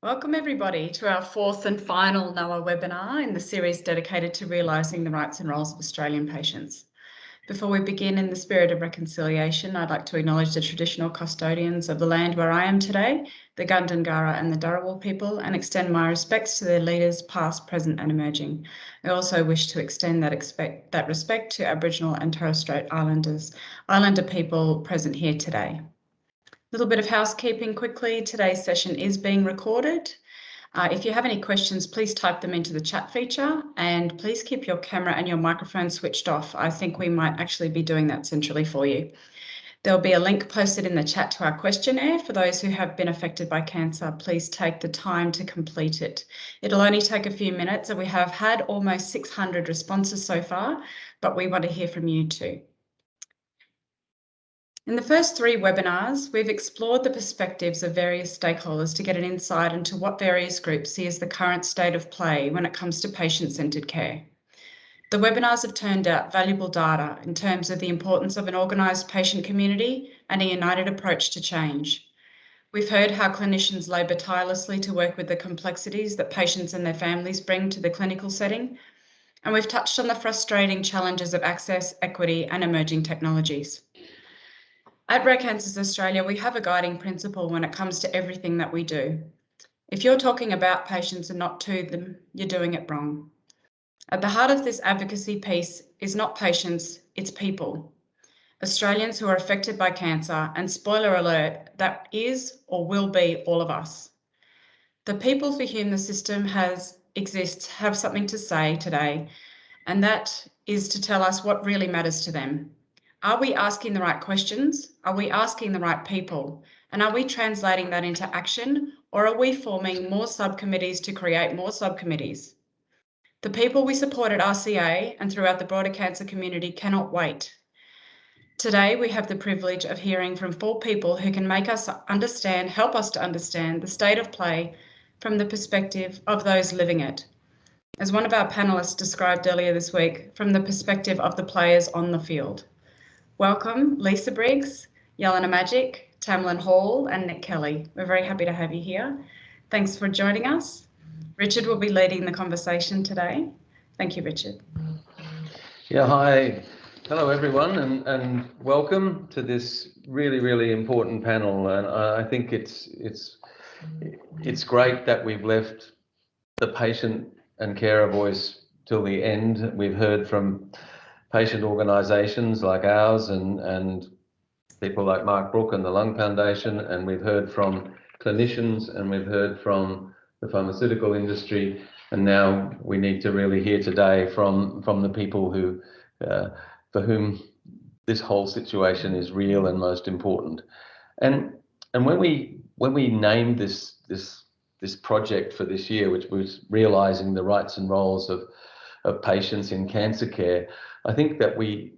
Welcome everybody to our fourth and final NOAA webinar in the series dedicated to realising the rights and roles of Australian patients. Before we begin, in the spirit of reconciliation, I'd like to acknowledge the traditional custodians of the land where I am today, the Gundungurra and the Dharawal people, and extend my respects to their leaders past, present and emerging. I also wish to extend that respect to Aboriginal and Torres Strait Islander people present here today. Little bit of housekeeping quickly. Today's session is being recorded. If you have any questions, please type them into the chat feature and please keep your camera and your microphone switched off. I think we might actually be doing that centrally for you. There'll be a link posted in the chat to our questionnaire. For those who have been affected by cancer, please take the time to complete it. It'll only take a few minutes and we have had almost 600 responses so far, but we want to hear from you too. In the first three webinars, we've explored the perspectives of various stakeholders to get an insight into what various groups see as the current state of play when it comes to patient-centred care. The webinars have turned out valuable data in terms of the importance of an organised patient community and a united approach to change. We've heard how clinicians labour tirelessly to work with the complexities that patients and their families bring to the clinical setting, and we've touched on the frustrating challenges of access, equity and emerging technologies. At Rare Cancers Australia, we have a guiding principle when it comes to everything that we do. If you're talking about patients and not to them, you're doing it wrong. At the heart of this advocacy piece is not patients, it's people. Australians who are affected by cancer, and spoiler alert, that is or will be all of us. The people for whom the system exists have something to say today, and that is to tell us what really matters to them. Are we asking the right questions? Are we asking the right people? And are we translating that into action, or are we forming more subcommittees to create more subcommittees? The people we support at RCA and throughout the broader cancer community cannot wait. Today, we have the privilege of hearing from 4 people who can help us to understand the state of play from the perspective of those living it. As one of our panelists described earlier this week, from the perspective of the players on the field. Welcome, Lisa Briggs, Jelena Magic, Tamlin Hall and Nick Kelly. We're very happy to have you here. Thanks for joining us. Richard will be leading the conversation today. Thank you, Richard. Yeah, hi. Hello, everyone, and welcome to this really, really important panel. And I think it's great that we've left the patient and carer voice till the end. We've heard from patient organisations like ours and people like Mark Brook and the Lung Foundation, and we've heard from clinicians and we've heard from the pharmaceutical industry, and now we need to really hear today from the people who for whom this whole situation is real and most important. And when we named this project for this year, which was realising the rights and roles of patients in cancer care, I think that we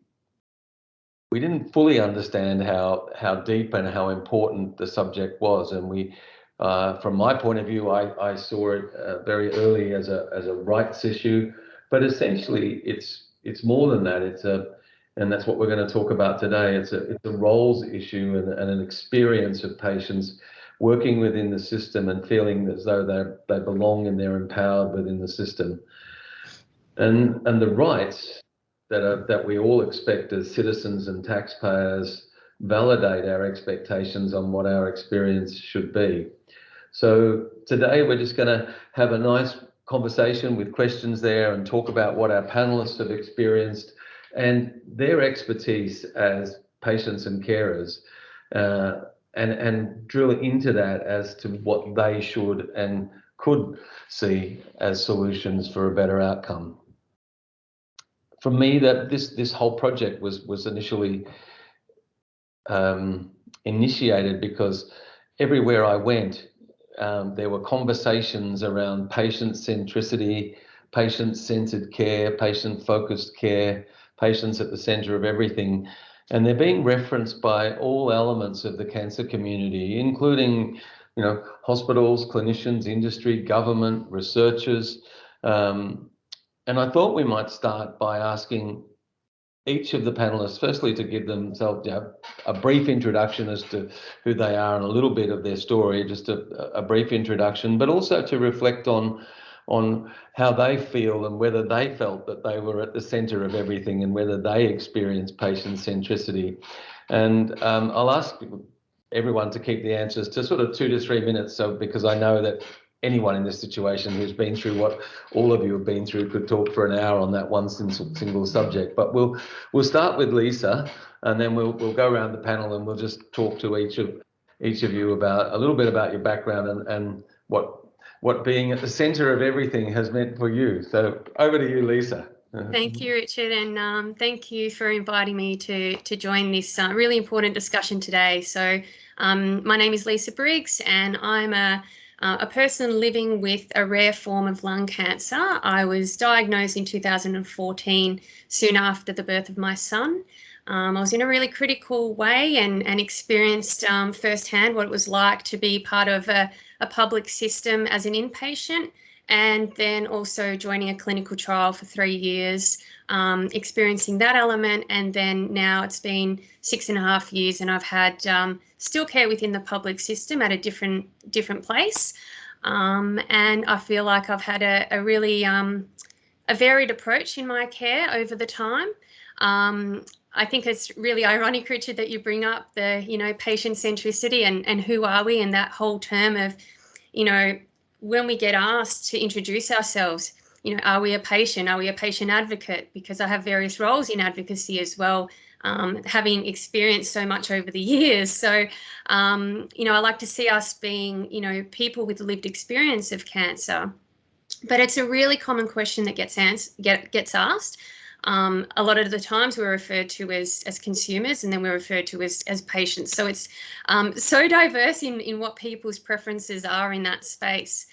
didn't fully understand how deep and how important the subject was, and we, from my point of view, I saw it very early as a rights issue, but essentially it's more than that. And that's what we're going to talk about today. It's a roles issue and an experience of patients working within the system and feeling as though they belong and they're empowered within the system. And the rights that we all expect as citizens and taxpayers validate our expectations on what our experience should be. So today we're just going to have a nice conversation with questions there and talk about what our panelists have experienced and their expertise as patients and carers, and drill into that as to what they should and could see as solutions for a better outcome. For me, that this whole project was initially initiated because everywhere I went, there were conversations around patient centricity, patient-centered care, patient-focused care, patients at the centre of everything. And they're being referenced by all elements of the cancer community, including, hospitals, clinicians, industry, government, researchers. And I thought we might start by asking, each of the panelists, firstly, to give themselves a brief introduction as to who they are and a little bit of their story, just a brief introduction, but also to reflect on how they feel and whether they felt that they were at the centre of everything and whether they experienced patient centricity. And I'll ask everyone to keep the answers to sort of 2 to 3 minutes, because I know that anyone in this situation who's been through what all of you have been through could talk for an hour on that one single subject. But we'll start with Lisa, and then we'll go around the panel and we'll just talk to each of you about a little bit about your background and what being at the centre of everything has meant for you. So over to you, Lisa. Thank you, Richard, and thank you for inviting me to join this really important discussion today. So my name is Lisa Briggs, and I'm a person living with a rare form of lung cancer. I was diagnosed in 2014, soon after the birth of my son. I was in a really critical way and experienced firsthand what it was like to be part of a public system as an inpatient, and then also joining a clinical trial for 3 years, experiencing that element. And then now it's been 6.5 years and I've had still care within the public system at a different place. And I feel like I've had a really a varied approach in my care over the time. I think it's really ironic, Richard, that you bring up the, patient centricity and who are we, and that whole term of, when we get asked to introduce ourselves, are we a patient? Are we a patient advocate? Because I have various roles in advocacy as well, having experienced so much over the years. So, I like to see us being, people with lived experience of cancer. But it's a really common question that gets asked. A lot of the times we're referred to as consumers, and then we're referred to as patients. So it's so diverse in what people's preferences are in that space.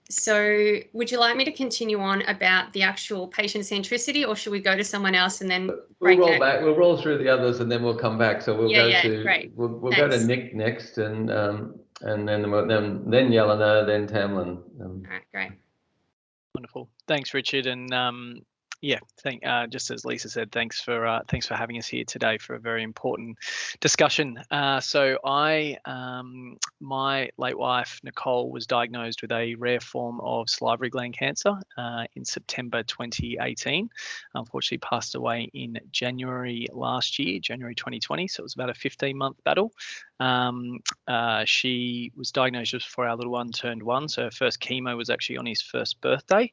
So would you like me to continue on about the actual patient centricity, or should we go to someone else and then we'll roll back? We'll roll through the others and then we'll come back. So we'll we'll go to Nick next, and then Jelena, then Tamlin. All right, great. Wonderful. Thanks, Richard. And just as Lisa said, thanks for having us here today for a very important discussion. So my late wife Nicole was diagnosed with a rare form of salivary gland cancer in September 2018. Unfortunately, passed away in January last year, January 2020. So it was about a 15-month battle. She was diagnosed just before our little one turned 1. So her first chemo was actually on his first birthday.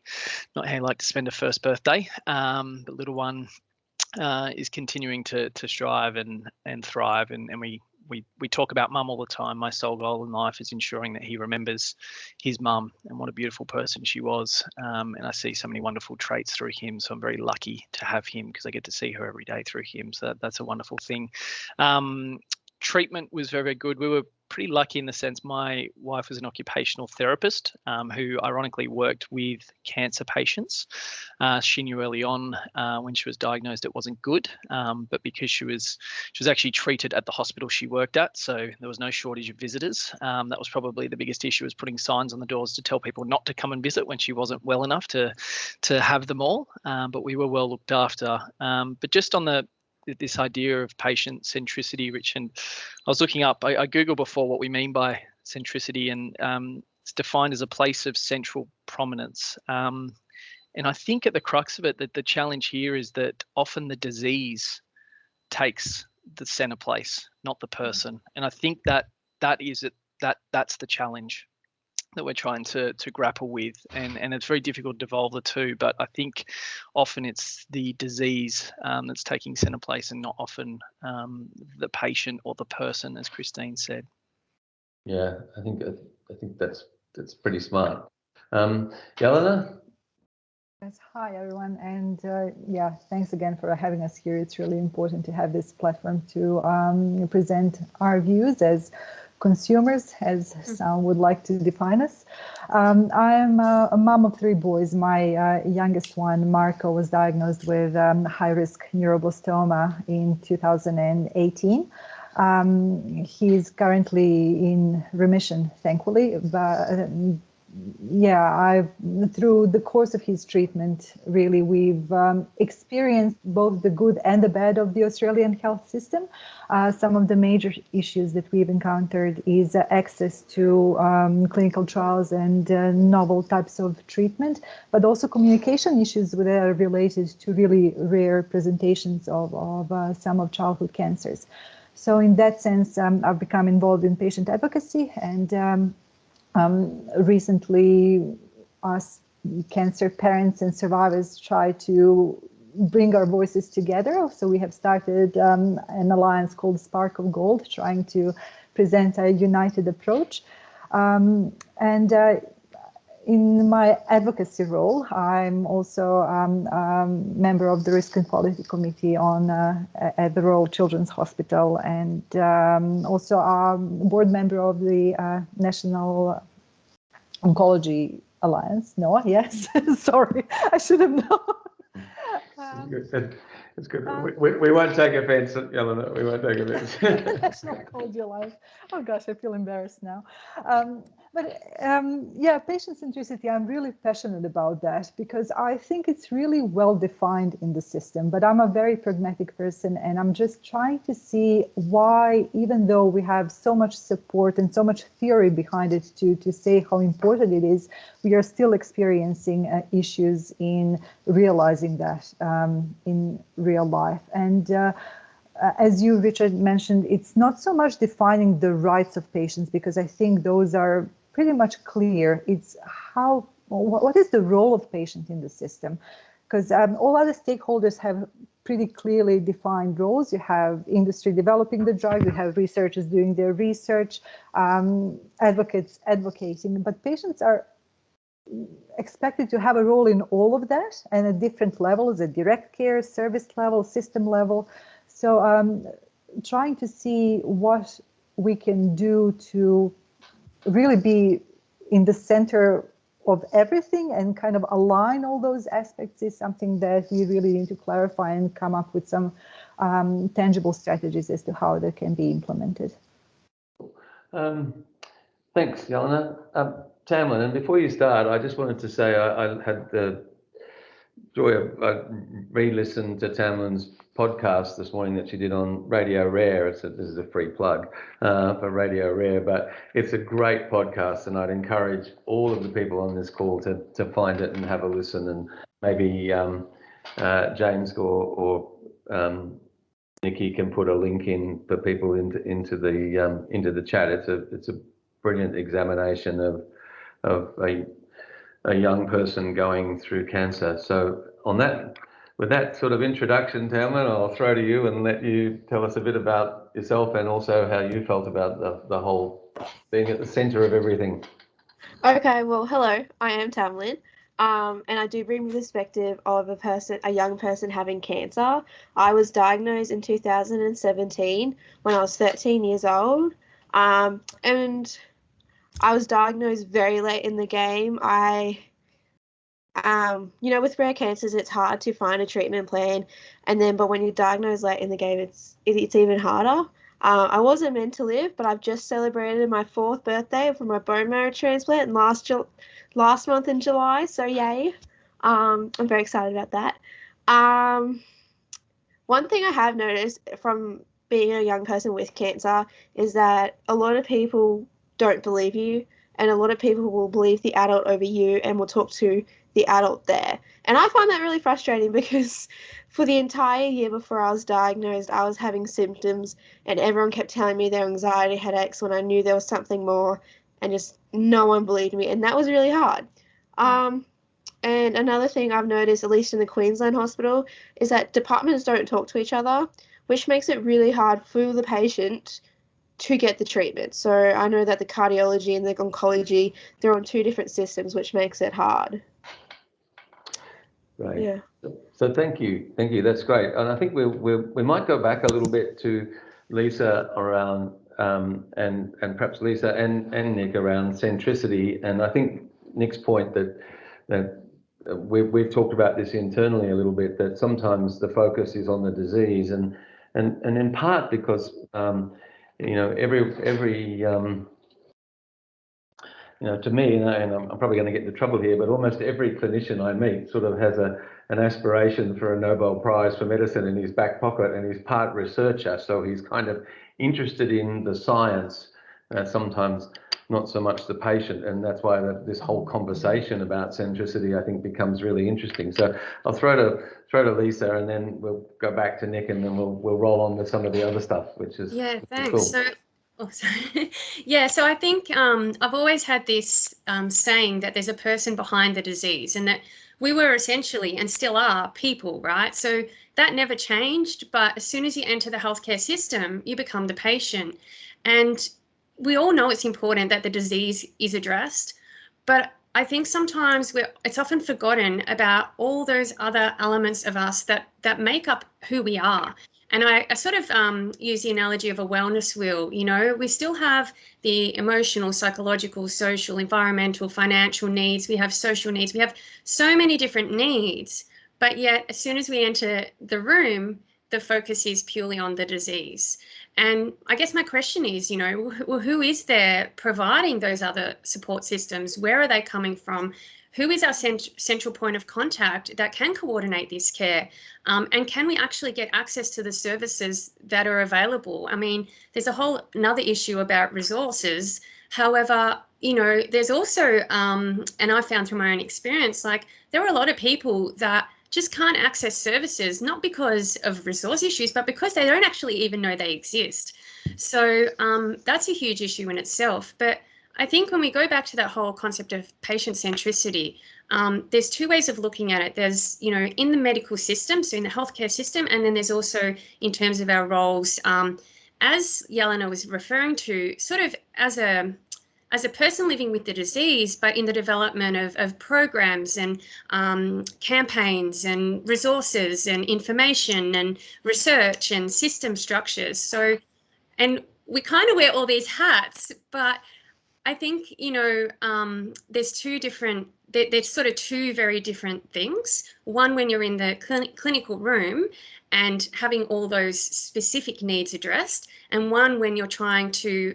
Not how you like to spend a first birthday. But little one is continuing to strive and thrive, and we talk about mum all the time. My sole goal in life is ensuring that he remembers his mum and what a beautiful person she was, and I see so many wonderful traits through him, so I'm very lucky to have him because I get to see her every day through him, so that's a wonderful thing. Treatment was very, very good. We were pretty lucky in the sense my wife was an occupational therapist who ironically worked with cancer patients. She knew early on when she was diagnosed it wasn't good, but because she was actually treated at the hospital she worked at, so there was no shortage of visitors. That was probably the biggest issue, was putting signs on the doors to tell people not to come and visit when she wasn't well enough to have them all. But we were well looked after. But just on this idea of patient centricity, Rich, and I was looking up, I Googled before what we mean by centricity, and it's defined as a place of central prominence. And I think at the crux of it, that the challenge here is that often the disease takes the center place, not the person. And I think that's the challenge that we're trying to grapple with, and it's very difficult to devolve the two, but I think often it's the disease that's taking center place and not often the patient or the person, as Christine said. Yeah, I think that's pretty smart. Jelena? Yes, hi everyone, and thanks again for having us here. It's really important to have this platform to present our views as consumers, as some would like to define us. I'm a mom of 3 boys. My youngest one, Marco, was diagnosed with high-risk neuroblastoma in 2018. He's currently in remission, thankfully, through the course of his treatment, really, we've experienced both the good and the bad of the Australian health system. Some of the major issues that we've encountered is access to clinical trials and novel types of treatment, but also communication issues that are related to really rare presentations of some of childhood cancers. So in that sense, I've become involved in patient advocacy, and recently us cancer parents and survivors try to bring our voices together. So we have started an alliance called Spark of Gold, trying to present a united approach. In my advocacy role, I'm also a member of the Risk and Quality Committee at the Royal Children's Hospital, and also a board member of the National Oncology Alliance. No, yes, sorry, I should have known. It's good. We won't take offence, Jelena. We won't take offence. National Oncology Alliance. Oh gosh, I feel embarrassed now. Patient centricity, I'm really passionate about that because I think it's really well defined in the system, but I'm a very pragmatic person, and I'm just trying to see why, even though we have so much support and so much theory behind it to say how important it is, we are still experiencing issues in realizing that in real life. And as you, Richard, mentioned, it's not so much defining the rights of patients, because I think those are pretty much clear. It's what is the role of patient in the system? Because all other stakeholders have pretty clearly defined roles. You have industry developing the drug, you have researchers doing their research, advocates advocating, but patients are expected to have a role in all of that, and at different levels, at direct care, service level, system level. So trying to see what we can do to really be in the center of everything and kind of align all those aspects is something that we really need to clarify and come up with some tangible strategies as to how they can be implemented. Thanks, Jelena. Tamlin, and before you start, I just wanted to say I had the joy of re-listened to Tamlin's podcast this morning that she did on Radio Rare. This is a free plug for Radio Rare, but it's a great podcast, and I'd encourage all of the people on this call to find it and have a listen, and maybe James or Nikki can put a link in for people into the chat. It's a brilliant examination of a young person going through cancer. So with that sort of introduction, Tamlin, I'll throw to you and let you tell us a bit about yourself and also how you felt about the whole being at the centre of everything. Okay, well, hello, I am Tamlin, and I do bring the perspective of a young person having cancer. I was diagnosed in 2017 when I was 13 years old, and I was diagnosed very late in the game. With rare cancers, it's hard to find a treatment plan, but when you're diagnosed late in the game, it's even harder. I wasn't meant to live, but I've just celebrated my 4th birthday for my bone marrow transplant last month in July, so yay. I'm very excited about that. One thing I have noticed from being a young person with cancer is that a lot of people don't believe you, and a lot of people will believe the adult over you and will talk to the adult there. And I find that really frustrating because for the entire year before I was diagnosed, I was having symptoms and everyone kept telling me their anxiety headaches when I knew there was something more, and just no one believed me, and that was really hard. And another thing I've noticed, at least in the Queensland hospital, is that departments don't talk to each other, which makes it really hard for the patient to get the treatment. So I know that the cardiology and the oncology, they're on 2 different systems, which makes it hard. Right. Yeah. So thank you. That's great. And I think we might go back a little bit to Lisa around and perhaps Lisa and Nick around centricity. And I think Nick's point that we've talked about this internally a little bit, that sometimes the focus is on the disease, and in part because every to me, and I'm probably going to get into trouble here, but almost every clinician I meet sort of has an aspiration for a Nobel Prize for medicine in his back pocket, and he's part researcher, so he's kind of interested in the science, sometimes not so much the patient, and that's why this whole conversation about centricity, I think, becomes really interesting. So I'll throw to Lisa, and then we'll go back to Nick, and then we'll roll on with some of the other stuff, which is thanks. cool. So, sorry. Yeah, so I think I've always had this saying that there's a person behind the disease, and that we were essentially and still are people, right? So that never changed, but as soon as you enter the healthcare system, you become the patient. And we all know it's important that the disease is addressed, but I think sometimes it's often forgotten about all those other elements of us that make up who we are. And I sort of use the analogy of a wellness wheel. We still have the emotional, psychological, social, environmental, financial needs. We have social needs. We have so many different needs. But yet, as soon as we enter the room, the focus is purely on the disease. And I guess my question is, who is there providing those other support systems? Where are they coming from? Who is our central point of contact that can coordinate this care? And can we actually get access to the services that are available? I mean, there's a whole another issue about resources. However, there's also, and I found through my own experience, like there are a lot of people that just can't access services, not because of resource issues, but because they don't actually even know they exist. So that's a huge issue in itself. But I think when we go back to that whole concept of patient centricity, there's two ways of looking at it. There's, in the medical system, so in the healthcare system, and then there's also in terms of our roles, as Jelena was referring to, sort of as a person living with the disease, but in the development of programs and campaigns and resources and information and research and system structures. So, and we kind of wear all these hats, but I think, there's there's sort of two very different things. One, when you're in the clinical room and having all those specific needs addressed, and one when you're trying to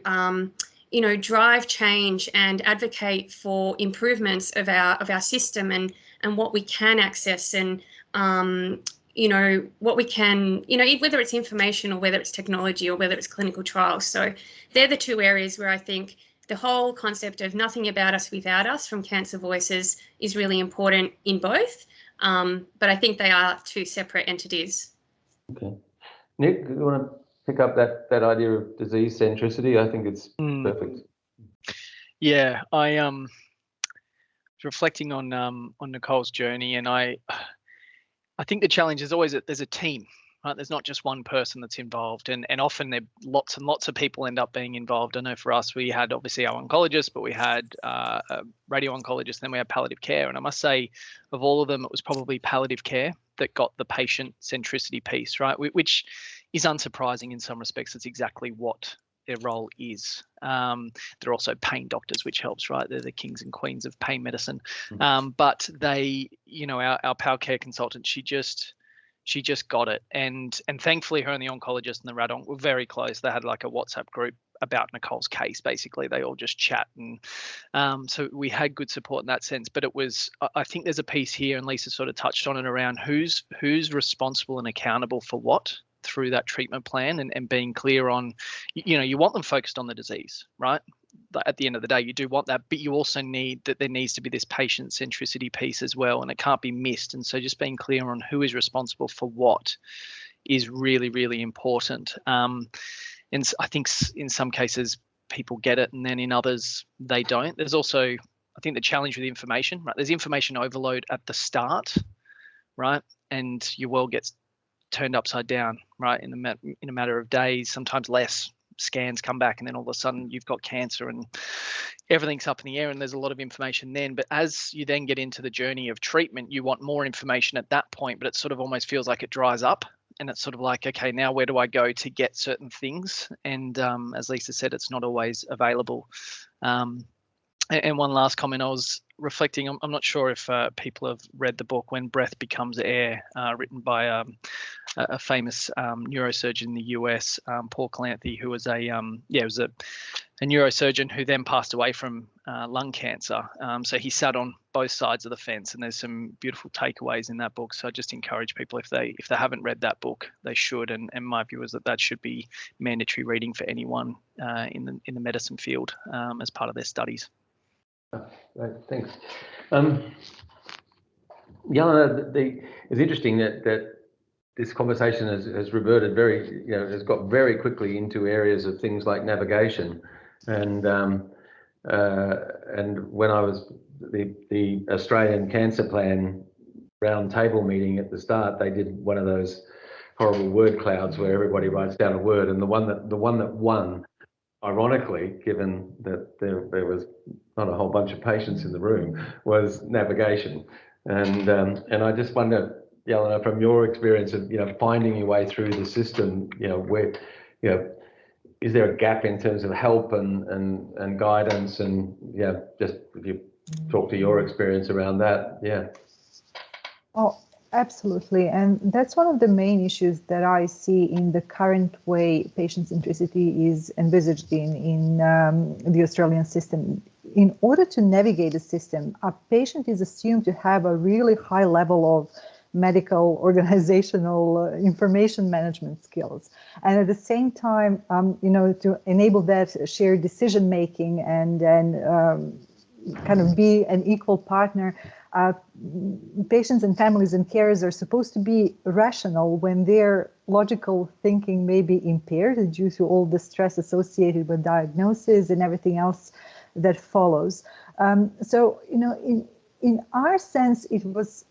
drive change and advocate for improvements of our system and what we can access and what we can, whether it's information or whether it's technology or whether it's clinical trials. So they're the two areas where I think the whole concept of nothing about us without us from Cancer Voices is really important in both. But I think they are two separate entities. Okay. Nick, do you want to pick up that idea of disease centricity? I think it's perfect. Yeah, I was reflecting on Nicole's journey, and I think the challenge is always that there's a team, right? There's not just one person that's involved, and often there lots and lots of people end up being involved. I know for us, we had obviously our oncologist, but we had a radio oncologist, then we had palliative care, and I must say, of all of them, it was probably palliative care that got the patient centricity piece, right? Which is unsurprising in some respects. It's exactly what their role is. They're also pain doctors, which helps, right? They're the kings and queens of pain medicine. But they, our PAL care consultant, she just got it. And thankfully her and the oncologist and the rad onc were very close. They had like a WhatsApp group about Nicole's case. Basically, they all just chat. And so we had good support in that sense. But it was, I think there's a piece here, and Lisa sort of touched on it, around who's responsible and accountable for what through that treatment plan, and being clear on, you want them focused on the disease, right? At the end of the day, you do want that, but you also need that there needs to be this patient centricity piece as well, and it can't be missed. And so just being clear on who is responsible for what is really, really important. And I think in some cases people get it, and then in others they don't. There's also, I think, the challenge with information, right? There's information overload at the start, right? And your world gets turned upside down, right? In a matter of days, sometimes less. Scans come back, and then all of a sudden you've got cancer and everything's up in the air, and there's a lot of information then. But as you then get into the journey of treatment, you want more information at that point, but it sort of almost feels like it dries up, and it's sort of like, okay, now where do I go to get certain things? And as Lisa said, it's not always available. And one last comment, I was reflecting, I'm not sure if people have read the book When Breath Becomes Air, written by a famous neurosurgeon in the US, Paul Calanthi, who was neurosurgeon who then passed away from lung cancer. So he sat on both sides of the fence, and there's some beautiful takeaways in that book. So I just encourage people, if they haven't read that book, they should. And my view is that should be mandatory reading for anyone in the medicine field as part of their studies. Right, thanks. It's interesting that this conversation has reverted has got very quickly into areas of things like navigation, and when I was the Australian Cancer Plan round table meeting at the start, they did one of those horrible word clouds where everybody writes down a word, and the one that won, ironically, given that there was not a whole bunch of patients in the room, was navigation. And I just wonder, Jelena, from your experience of finding your way through the system, where is there a gap in terms of help and guidance, and just if you talk to your experience around that. Oh, absolutely. And that's one of the main issues that I see in the current way patient centricity is envisaged in the Australian system. In order to navigate the system, a patient is assumed to have a really high level of medical, organizational, information management skills. And at the same time, to enable that shared decision making and kind of be an equal partner, patients and families and carers are supposed to be rational when their logical thinking may be impaired due to all the stress associated with diagnosis and everything else that follows. So, in our sense, it was,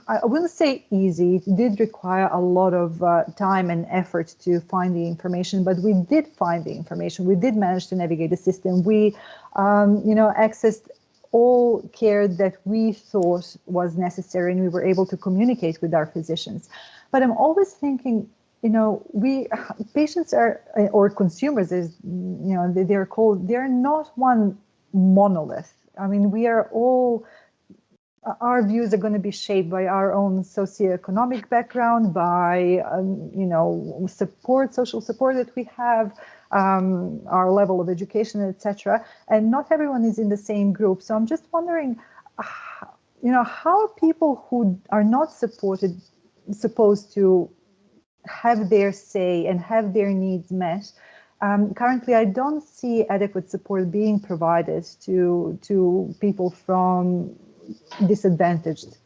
I wouldn't say easy. It did require a lot of time and effort to find the information, but we did find the information. We did manage to navigate the system. We, accessed all care that we thought was necessary, and we were able to communicate with our physicians. But I'm always thinking, patients are, or consumers, as they're called, they're not one monolith. I mean, we are all, our views are going to be shaped by our own socioeconomic background, by social support that we have, our level of education, etc. And not everyone is in the same group. So I'm just wondering, how are people who are not supported supposed to have their say and have their needs met? Currently, I don't see adequate support being provided to people from disadvantaged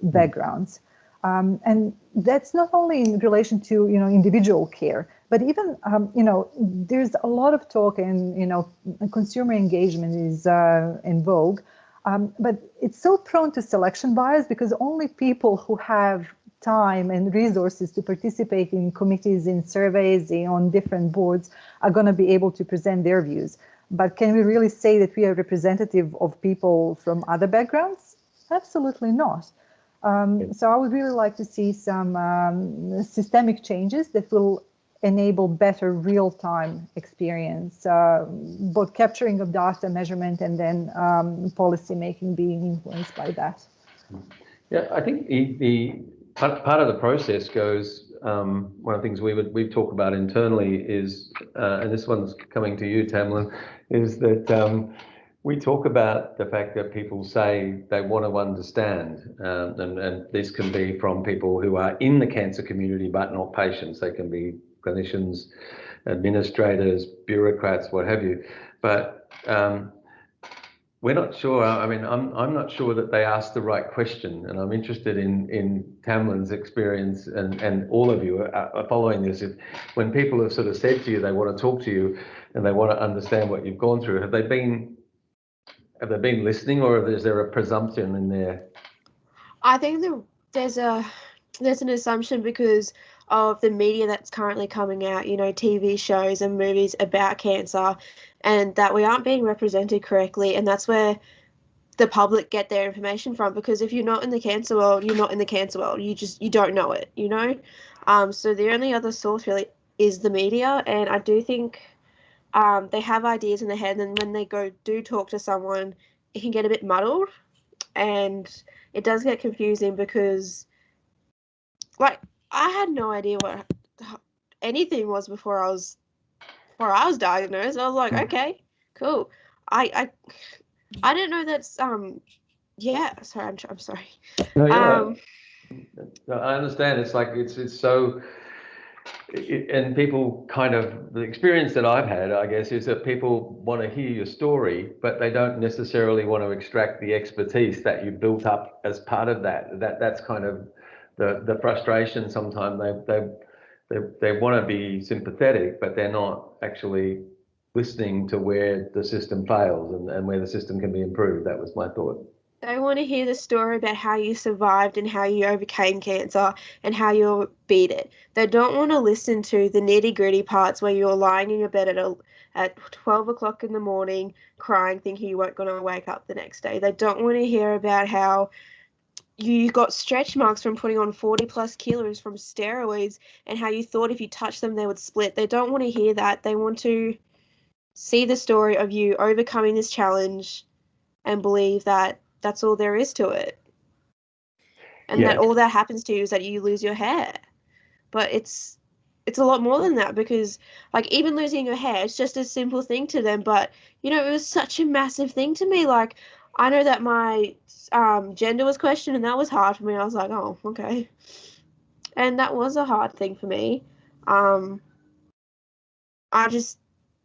backgrounds. And that's not only in relation to, individual care, but even, there's a lot of talk and, consumer engagement is in vogue, but it's so prone to selection bias because only people who have time and resources to participate in committees, in surveys, on different boards are going to be able to present their views. But can we really say that we are representative of people from other backgrounds? Absolutely not. So I would really like to see some systemic changes that will enable better real-time experience, both capturing of data, measurement, and then policy making being influenced by that. Yeah, I think the part of the process goes, one of the things we talk about internally is, and this one's coming to you, Tamlin, is that we talk about the fact that people say they want to understand, and this can be from people who are in the cancer community but not patients. They can be clinicians, administrators, bureaucrats, what have you. But we're not sure. I mean, I'm not sure that they asked the right question, and I'm interested in Tamlin's experience, and all of you are following this. When people have sort of said to you they want to talk to you and they want to understand what you've gone through, have they been listening, or is there a presumption in there? I think there's an assumption because of the media that's currently coming out, TV shows and movies about cancer, and that we aren't being represented correctly, and that's where the public get their information from, because if you're not in the cancer world, you're not in the cancer world. You don't know it, So the only other source really is the media, and I do think they have ideas in their head, and when they do talk to someone, it can get a bit muddled, and it does get confusing because, like, I had no idea what anything was before I was diagnosed. I was like, okay, Cool. I didn't know that's yeah. Sorry, I'm sorry. No, you're right. I understand. It's like it's so, and people kind of, the experience that I've had, I guess, is that people want to hear your story, but they don't necessarily want to extract the expertise that you built up as part of that. That's kind of the frustration. Sometimes they want to be sympathetic, but they're not actually listening to where the system fails and where the system can be improved. That was my thought. They want to hear the story about how you survived and how you overcame cancer and how you beat it. They don't want to listen to the nitty-gritty parts where you're lying in your bed at 12 o'clock in the morning crying, thinking you weren't going to wake up the next day. They don't want to hear about how you got stretch marks from putting on 40 plus kilos from steroids and how you thought if you touched them they would split. They don't want to hear that. They want to see the story of you overcoming this challenge and believe that that's all there is to it. And that all that happens to you is that you lose your hair. But it's a lot more than that, because like even losing your hair, it's just a simple thing to them. But you know, it was such a massive thing to me. Like I know that my gender was questioned and that was hard for me. I was like, oh, okay. And that was a hard thing for me. I just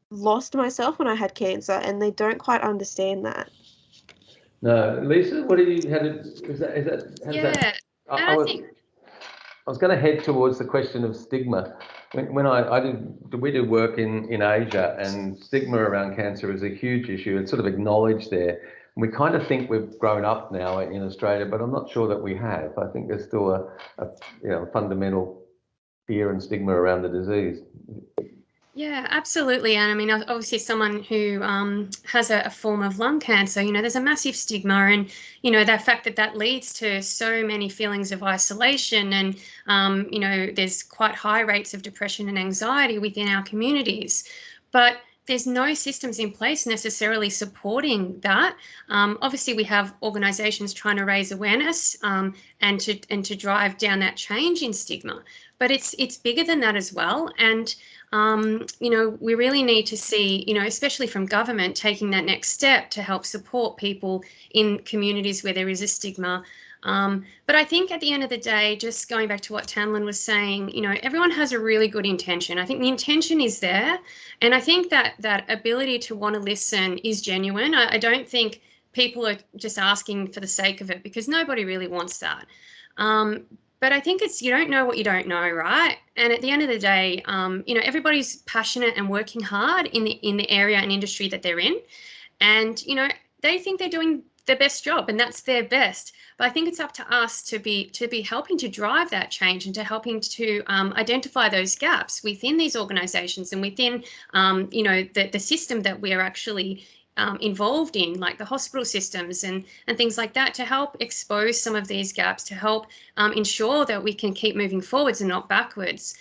lost myself when I had cancer, and they don't quite understand that. No, Lisa, what do you? How did is that? Yeah, and I I was think going to head towards the question of stigma. When we do work in Asia, and stigma around cancer is a huge issue. It's sort of acknowledged there. We kind of think we've grown up now in Australia, but I'm not sure that we have. I think there's still a fundamental fear and stigma around the disease. Yeah, absolutely. And I mean, obviously, someone who has a form of lung cancer, you know, there's a massive stigma, and you know, that fact that leads to so many feelings of isolation, and you know, there's quite high rates of depression and anxiety within our communities. But there's no systems in place necessarily supporting that. Obviously, we have organisations trying to raise awareness and to drive down that change in stigma. But it's bigger than that as well. And you know, we really need to see, you know, especially from government, taking that next step to help support people in communities where there is a stigma. But I think at the end of the day, just going back to what Tamlin was saying, you know, everyone has a really good intention. I think the intention is there. And I think that ability to want to listen is genuine. I don't think people are just asking for the sake of it, because nobody really wants that. But I think it's, you don't know what you don't know, right? And at the end of the day, you know, everybody's passionate and working hard in the area and industry that they're in, and you know, they think they're doing their best job, and that's their best. But I think it's up to us to be helping to drive that change and to helping to identify those gaps within these organisations and within you know, the system that we are actually involved in, like the hospital systems and things like that, to help expose some of these gaps, to help ensure that we can keep moving forwards and not backwards.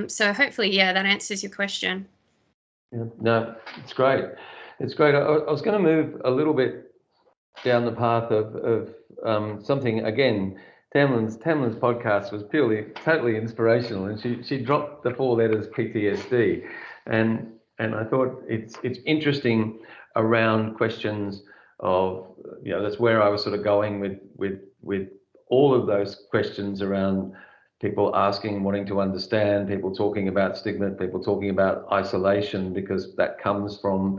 So hopefully, yeah, that answers your question. Yeah, no, it's great. It's great. I was going to move a little bit down the path of something again. Tamlin's podcast was totally inspirational, and she dropped the 4 letters PTSD, and I thought it's interesting around questions of, you know, that's where I was sort of going with all of those questions around people asking, wanting to understand, people talking about stigma, people talking about isolation, because that comes from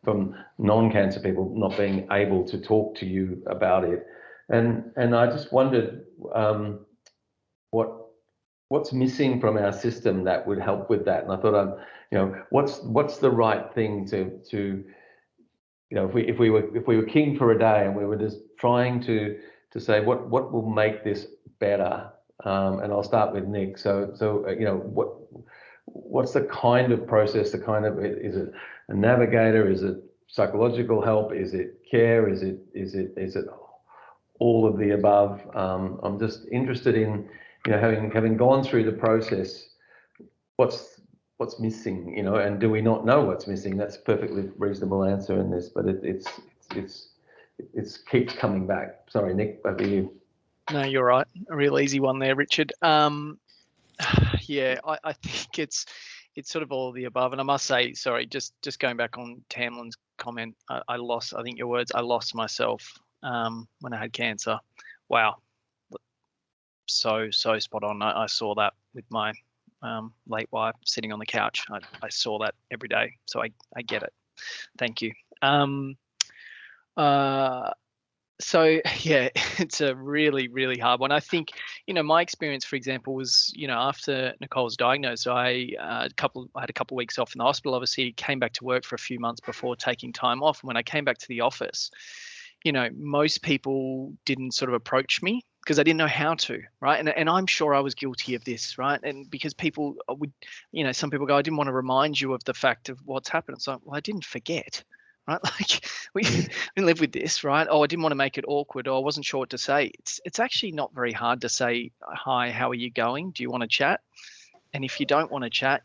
from non-cancer people not being able to talk to you about it. And I just wondered what's missing from our system that would help with that. And I thought, you know, what's the right thing to you know, if we were king for a day and we were just trying to say what will make this better. And I'll start with Nick. So you know, what's the kind of process, is it a navigator, is it psychological help, is it care, is it all of the above? I'm just interested in, you know, having gone through the process, what's missing, you know, and do we not know what's missing? That's a perfectly reasonable answer in this, but it keeps coming back. Sorry, Nick, over to you. No, you're right. A real easy one there, Richard. Yeah, I think it's sort of all of the above. And I must say, sorry, just going back on Tamlin's comment, I lost, I think your words, I lost myself when I had cancer. Wow. So spot on. I saw that with my late wife sitting on the couch. I saw that every day. So I get it. Thank you. So yeah, it's a really, really hard one. I think, my experience, for example, was, after Nicole was diagnosed, I had a couple of weeks off in the hospital. Obviously, came back to work for a few months before taking time off. And when I came back to the office, most people didn't sort of approach me because I didn't know how to, right? And I'm sure I was guilty of this, right? And because people would, some people go, I didn't want to remind you of the fact of what's happened. It's like, well, I didn't forget, right? Like we live with this, right? Oh, I didn't want to make it awkward. Oh, I wasn't sure what to say. It's actually not very hard to say, hi, how are you going? Do you want to chat? And if you don't want to chat,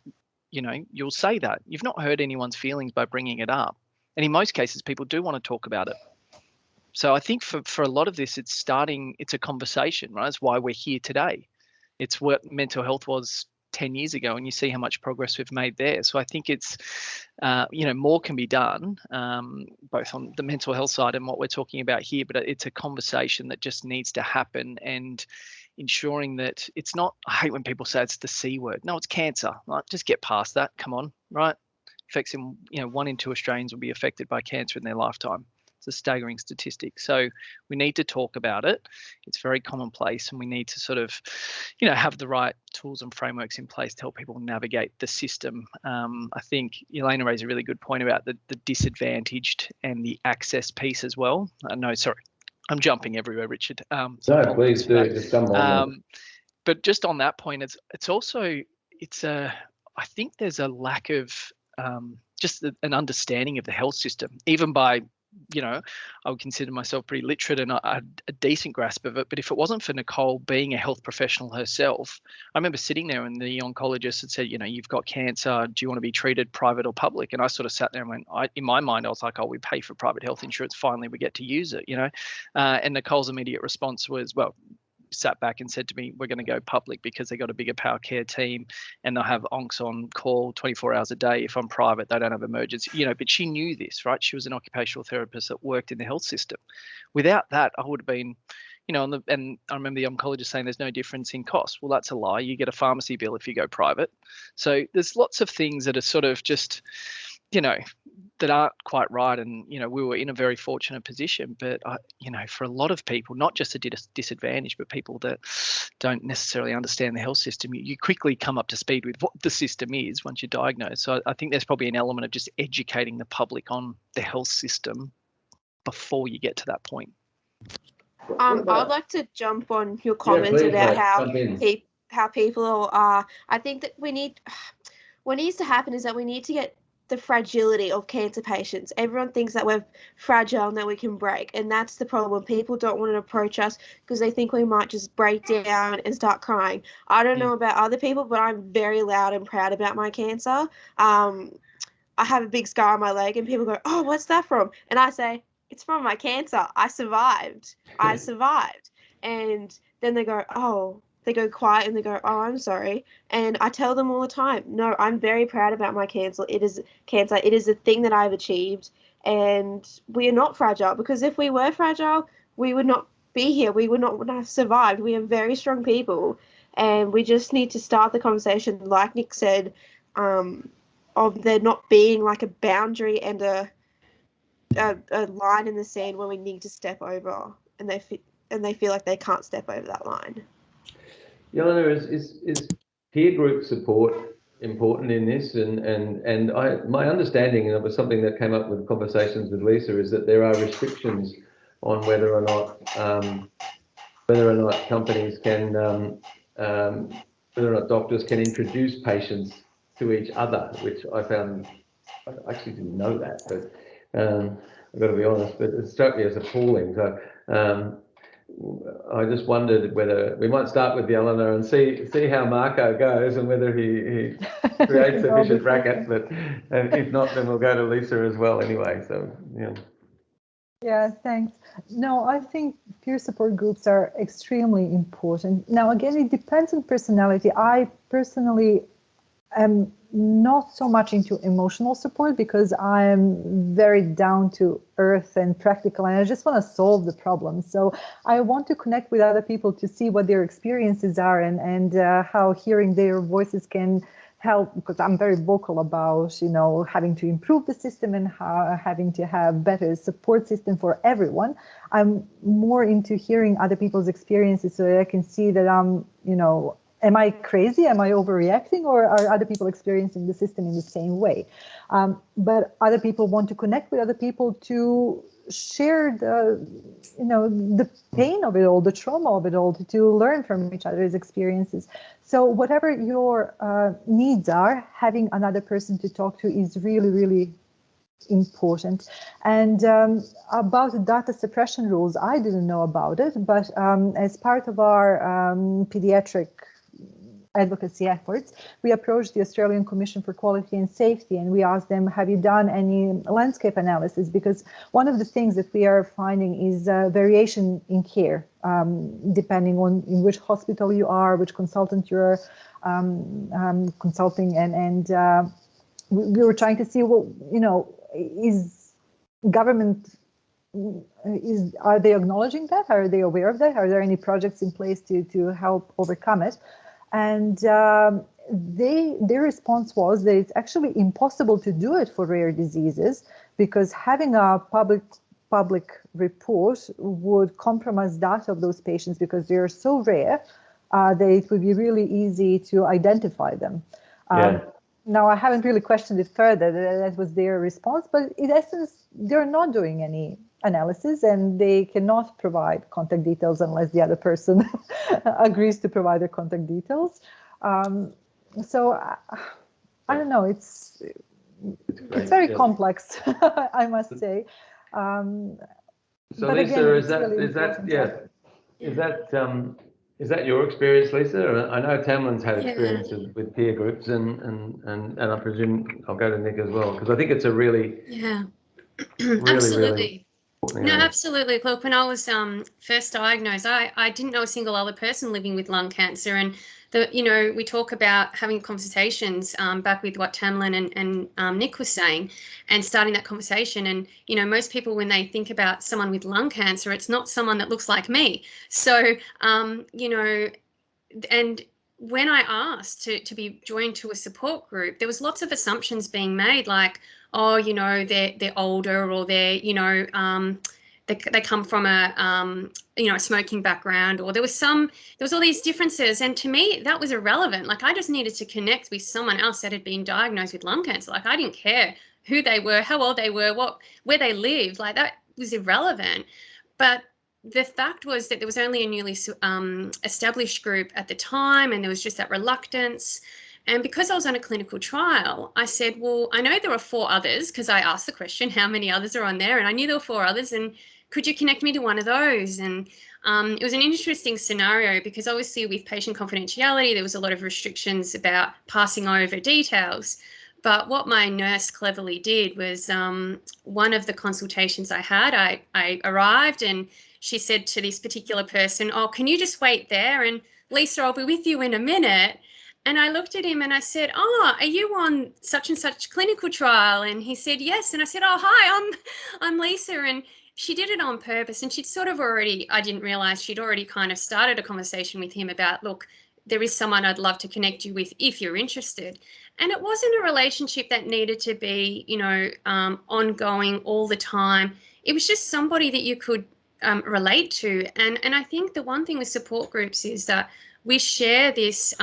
you'll say that. You've not hurt anyone's feelings by bringing it up. And in most cases, people do want to talk about it. So I think for a lot of this, it's a conversation, right? It's why we're here today. It's what mental health was 10 years ago, and you see how much progress we've made there. So I think it's, more can be done, both on the mental health side and what we're talking about here, but it's a conversation that just needs to happen, and ensuring that it's not, I hate when people say it's the C word. No, it's cancer, right? Just get past that. Come on, right? Affects in, 1 in 2 Australians will be affected by cancer in their lifetime. It's a staggering statistic. So we need to talk about it. It's very commonplace, and we need to sort of, have the right tools and frameworks in place to help people navigate the system. I think Elena raised a really good point about the disadvantaged and the access piece as well. No, sorry, I'm jumping everywhere, Richard. No, please do. Just come on. But just on that point, it's also, I think there's a lack of just an understanding of the health system, even by, I would consider myself pretty literate and I had a decent grasp of it. But if it wasn't for Nicole being a health professional herself, I remember sitting there and the oncologist had said, you've got cancer. Do you want to be treated private or public? And I sort of sat there and went, in my mind, I was like, oh, we pay for private health insurance. Finally, we get to use it, and Nicole's immediate response was, well, sat back and said to me, we're going to go public because they got a bigger power care team and they'll have oncs on call 24 hours a day. If I'm private, they don't have emergency, but she knew this, right? She was an occupational therapist that worked in the health system. Without that, I would have been, and I remember the oncologist saying there's no difference in cost. Well, that's a lie. You get a pharmacy bill if you go private. So there's lots of things that are sort of just, that aren't quite right. And, we were in a very fortunate position, but, for a lot of people, not just a disadvantage, but people that don't necessarily understand the health system, you quickly come up to speed with what the system is once you're diagnosed. So I think there's probably an element of just educating the public on the health system before you get to that point. I'd like to jump on your comments about how people are. I think that what needs to happen is that we need to get the fragility of cancer patients. Everyone thinks that we're fragile and that we can break, and that's the problem. People don't want to approach us because they think we might just break down and start crying. I don't know about other people, but I'm very loud and proud about my cancer. I have a big scar on my leg, and people go, oh, what's that from? And I say, it's from my cancer. I survived. And then they go, oh, they go quiet and they go, oh, I'm sorry. And I tell them all the time, no, I'm very proud about my cancer. It is a thing that I've achieved. And we are not fragile, because if we were fragile, we would not be here. We would not have survived. We are very strong people. And we just need to start the conversation, like Nick said, of there not being like a boundary and a line in the sand where we need to step over, and they feel like they can't step over that line. Yelena, is peer group support important in this? And my understanding, and it was something that came up with conversations with Lisa, is that there are restrictions on whether or not companies can, whether or not doctors can introduce patients to each other, which I found, I actually didn't know that, but I've got to be honest, but it struck me as appalling. So I just wondered whether we might start with Yelena and see how Marco goes and whether he creates sufficient racket. But if not, then we'll go to Lisa as well anyway. So yeah. Yeah, thanks. No, I think peer support groups are extremely important. Now, again, it depends on personality. I personally am not so much into emotional support because I'm very down to earth and practical, and I just want to solve the problem. So I want to connect with other people to see what their experiences are and how hearing their voices can help, because I'm very vocal about, you know, having to improve the system and having to have better support system for everyone. I'm more into hearing other people's experiences so that I can see that I'm, you know, am I crazy? Am I overreacting, or are other people experiencing the system in the same way? But other people want to connect with other people to share the, you know, the pain of it all, the trauma of it all, to learn from each other's experiences. So whatever your needs are, having another person to talk to is really, really important. And about the data suppression rules, I didn't know about it, but as part of our pediatric advocacy efforts, we approached the Australian Commission for Quality and Safety, and we asked them, have you done any landscape analysis? Because one of the things that we are finding is variation in care, depending on in which hospital you are, which consultant you're consulting, and we were trying to see, well, you know, is government, are they acknowledging that? Are they aware of that? Are there any projects in place to help overcome it? And their response was that it's actually impossible to do it for rare diseases because having a public report would compromise data of those patients because they are so rare that it would be really easy to identify them. Now, I haven't really questioned it further. That was their response, but in essence, they're not doing any analysis and they cannot provide contact details unless the other person agrees to provide their contact details. So I don't know, it's very complex, I must say. So but Lisa, again, is that your experience, Lisa? I know Tamlin's had Yeah. experiences with peer groups, and I presume I'll go to Nick as well, because I think it's a really, really, Absolutely. really No, absolutely. Look, when I was first diagnosed, I didn't know a single other person living with lung cancer. And, you know, we talk about having conversations back with what Tamlin and Nick was saying and starting that conversation. And, you know, most people, when they think about someone with lung cancer, it's not someone that looks like me. So, you know, and when I asked to be joined to a support group, there was lots of assumptions being made, like, oh, you know, they're older, or they're, you know, they come from a you know, a smoking background, or there was all these differences, and to me that was irrelevant. Like, I just needed to connect with someone else that had been diagnosed with lung cancer. Like, I didn't care who they were, how old they were, where they lived. Like, that was irrelevant. But the fact was that there was only a newly established group at the time, and there was just that reluctance. And because I was on a clinical trial, I said, well, I know there are 4 others, because I asked the question, how many others are on there? And I knew there were 4 others, and could you connect me to one of those? And it was an interesting scenario because obviously with patient confidentiality, there was a lot of restrictions about passing over details. But what my nurse cleverly did was one of the consultations I had, I arrived and she said to this particular person, oh, can you just wait there? And Lisa, I'll be with you in a minute. And I looked at him and I said, oh, are you on such and such clinical trial? And he said, yes. And I said, oh, hi, I'm Lisa. And she did it on purpose. And she'd sort of already, I didn't realize she'd already kind of started a conversation with him about, look, there is someone I'd love to connect you with if you're interested. And it wasn't a relationship that needed to be, you know, ongoing all the time. It was just somebody that you could relate to. And I think the one thing with support groups is that we share this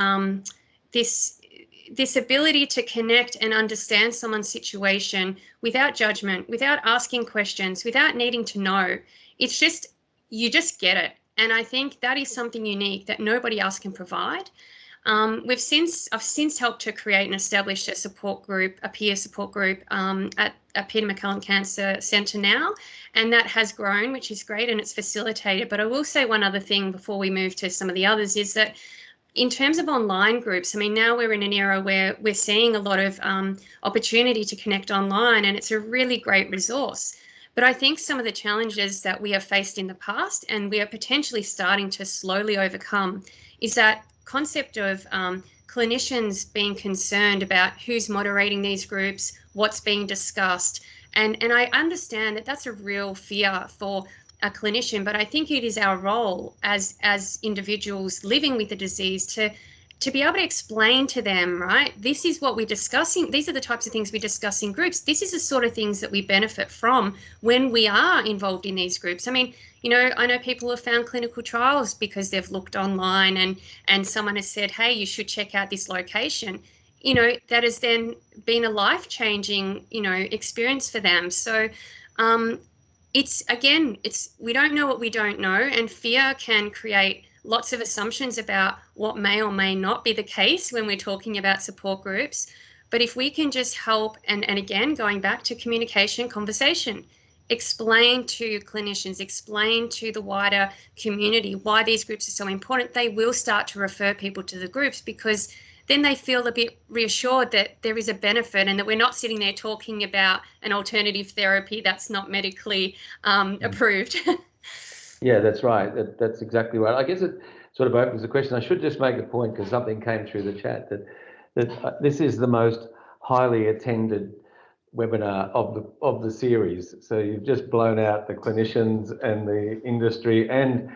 this ability to connect and understand someone's situation without judgment, without asking questions, without needing to know. It's just, you just get it. And I think that is something unique that nobody else can provide. I've since helped to create and establish a support group, a peer support group at Peter MacCallum Cancer Centre now, and that has grown, which is great, and it's facilitated. But I will say one other thing before we move to some of the others is that in terms of online groups, I mean, now we're in an era where we're seeing a lot of opportunity to connect online, and it's a really great resource. But I think some of the challenges that we have faced in the past and we are potentially starting to slowly overcome is that concept of clinicians being concerned about who's moderating these groups, what's being discussed. And I understand that that's a real fear for a clinician, but I think it is our role as individuals living with the disease to be able to explain to them, right, this is what we're discussing. These are the types of things we discuss in groups. This is the sort of things that we benefit from when we are involved in these groups. I mean, you know, I know people have found clinical trials because they've looked online and someone has said, hey, you should check out this location. You know, that has then been a life-changing, you know, experience for them. So it's we don't know what we don't know, and fear can create lots of assumptions about what may or may not be the case when we're talking about support groups. But if we can just help, and again, going back to communication, conversation, explain to clinicians, explain to the wider community why these groups are so important, they will start to refer people to the groups, because then they feel a bit reassured that there is a benefit and that we're not sitting there talking about an alternative therapy that's not medically approved. Yeah, that's right. That's exactly right. I guess it sort of opens the question. I should just make a point, because something came through the chat, that this is the most highly attended webinar of the series. So you've just blown out the clinicians and the industry, and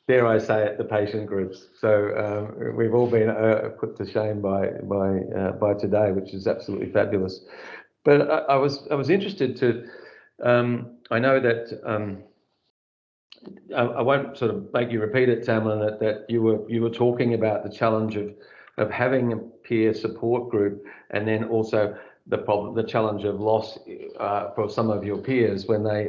dare I say it, the patient groups. So we've all been put to shame by today, which is absolutely fabulous. But I was interested to. I know that. I won't sort of make you repeat it, Tamlin, that you were talking about the challenge of having a peer support group, and then also the challenge of loss for some of your peers when they